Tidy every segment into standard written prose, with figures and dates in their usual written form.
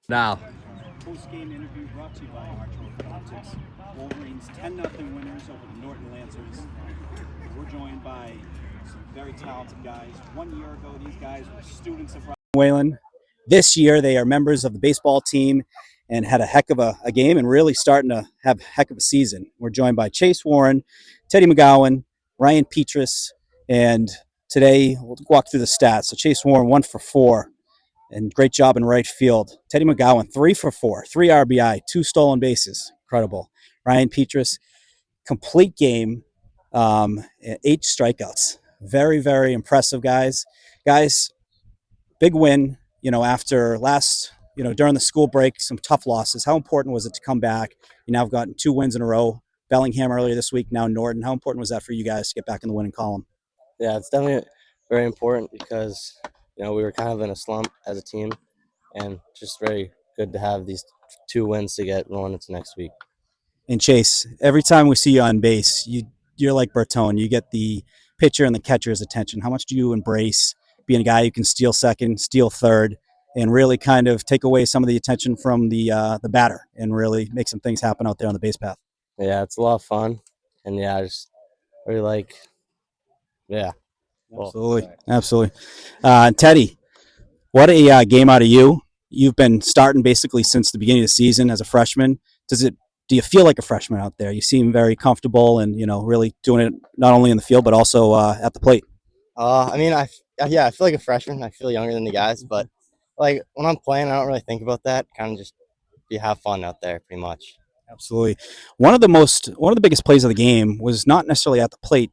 Now, Post-game interview brought to you by Optics. Wolverines 10-0 winners over the Norton Lancers. We're joined by some very talented guys. 1 year ago, these guys were students of Ryan Whelan. This year, they are members of the baseball team and had a heck of a game and really starting to have a heck of a season. We're joined by Chase Warren, Teddy McGowan, Ryan Petres, and today we'll walk through the stats. So Chase Warren, 1 for 4. And great job in right field. Teddy McGowan, 3 for 4, 3 RBI, 2 stolen bases. Incredible. Ryan Petres, complete game, 8 strikeouts. Very, very impressive, guys. Guys, big win, after last, during the school break, some tough losses. How important was it to come back? You now have gotten 2 wins in a row. Bellingham earlier this week, now Norton. How important was that for you guys to get back in the winning column? Yeah, it's definitely very important because we were kind of in a slump as a team, and just very good to have these 2 wins to get rolling into next week. And Chase, every time we see you on base, you're like Bertone. You get the pitcher and the catcher's attention. How much do you embrace being a guy who can steal second, steal third, and really kind of take away some of the attention from the batter and really make some things happen out there on the base path? Yeah, it's a lot of fun, and I just really like, Absolutely, absolutely. Teddy, what a game out of you. You've been starting basically since the beginning of the season as a freshman. Do you feel like a freshman out there? You seem very comfortable and, really doing it not only in the field but also at the plate. I feel like a freshman. I feel younger than the guys, but like when I'm playing, I don't really think about that. Kind of just have fun out there, pretty much. Absolutely. One of the biggest plays of the game was not necessarily at the plate,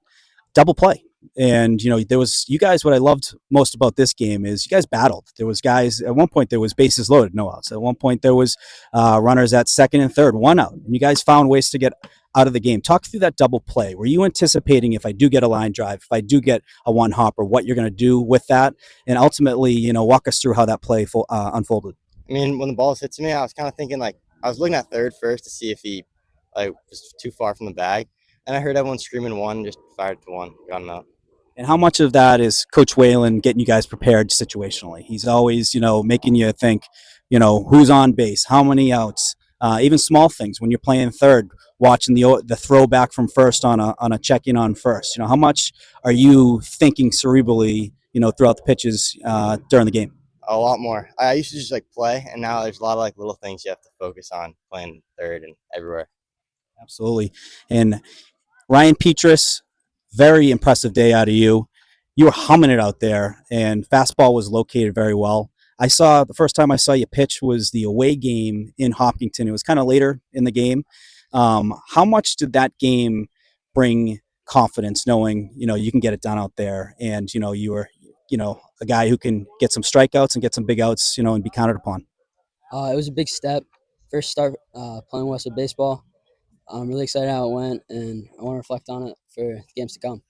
double play. And there was you guys. What I loved most about this game is you guys battled. There was guys at one point. There was bases loaded, no outs. At one point, there was runners at second and third, 1 out, and you guys found ways to get out of the game. Talk through that double play. Were you anticipating if I do get a line drive, if I do get a 1 hopper, what you're going to do with that, and ultimately, walk us through how that play unfolded? I mean, when the ball hit to me, I was kind of thinking I was looking at third first to see if he was too far from the bag, and I heard everyone screaming 1, just fired to 1, got him out. And how much of that is Coach Whelan getting you guys prepared situationally? He's always, making you think, who's on base, how many outs, even small things when you're playing third, watching the throwback from first on a check-in on first. How much are you thinking cerebrally, throughout the pitches during the game? A lot more. I used to just play, and now there's a lot of little things you have to focus on playing third and everywhere. Absolutely. And Ryan Petres, very impressive day out of you. You were humming it out there, and fastball was located very well. The first time I saw you pitch was the away game in Hopkinton. It was kind of later in the game. How much did that game bring confidence, knowing you can get it done out there, and you were a guy who can get some strikeouts and get some big outs, and be counted upon? It was a big step. First start playing Westwood baseball. I'm really excited how it went, and I want to reflect on it for the games to come.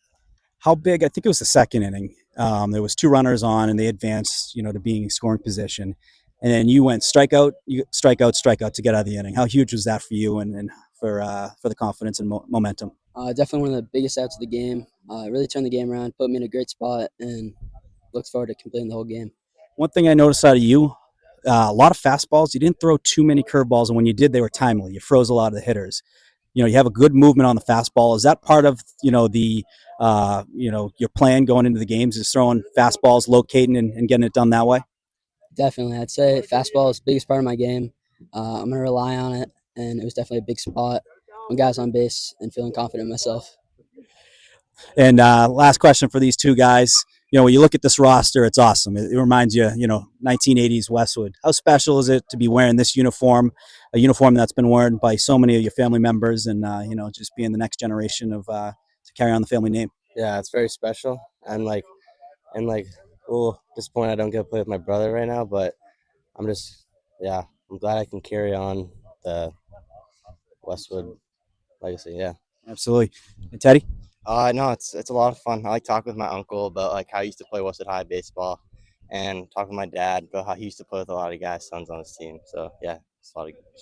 How big? I think it was the second inning. There was 2 runners on, and they advanced, to being in scoring position. And then you went strikeout to get out of the inning. How huge was that for you and for the confidence and momentum? Definitely one of the biggest outs of the game. Really turned the game around, put me in a great spot, and looked forward to completing the whole game. One thing I noticed out of you, a lot of fastballs. You didn't throw too many curveballs, and when you did, they were timely. You froze a lot of the hitters. You have a good movement on the fastball. Is that part of your plan going into the games, is throwing fastballs, locating and getting it done that way? Definitely. I'd say fastball is the biggest part of my game. I'm going to rely on it, and it was definitely a big spot when guys on base and feeling confident in myself. And last question for these 2 guys. When you look at this roster, it's awesome. It reminds you, 1980s Westwood. How special is it to be wearing this uniform, a uniform that's been worn by so many of your family members, and just being the next generation of to carry on the family name? Yeah, it's very special. I'm a little disappointed I don't get to play with my brother right now, but I'm glad I can carry on the Westwood legacy. Yeah, absolutely. And Teddy? No, it's a lot of fun. I like talking with my uncle about how he used to play Westwood High baseball, and talking with my dad about how he used to play with a lot of guys' sons on his team. So yeah, it's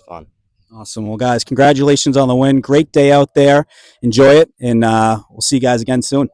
fun. Awesome. Well, guys, congratulations on the win. Great day out there. Enjoy it, and we'll see you guys again soon.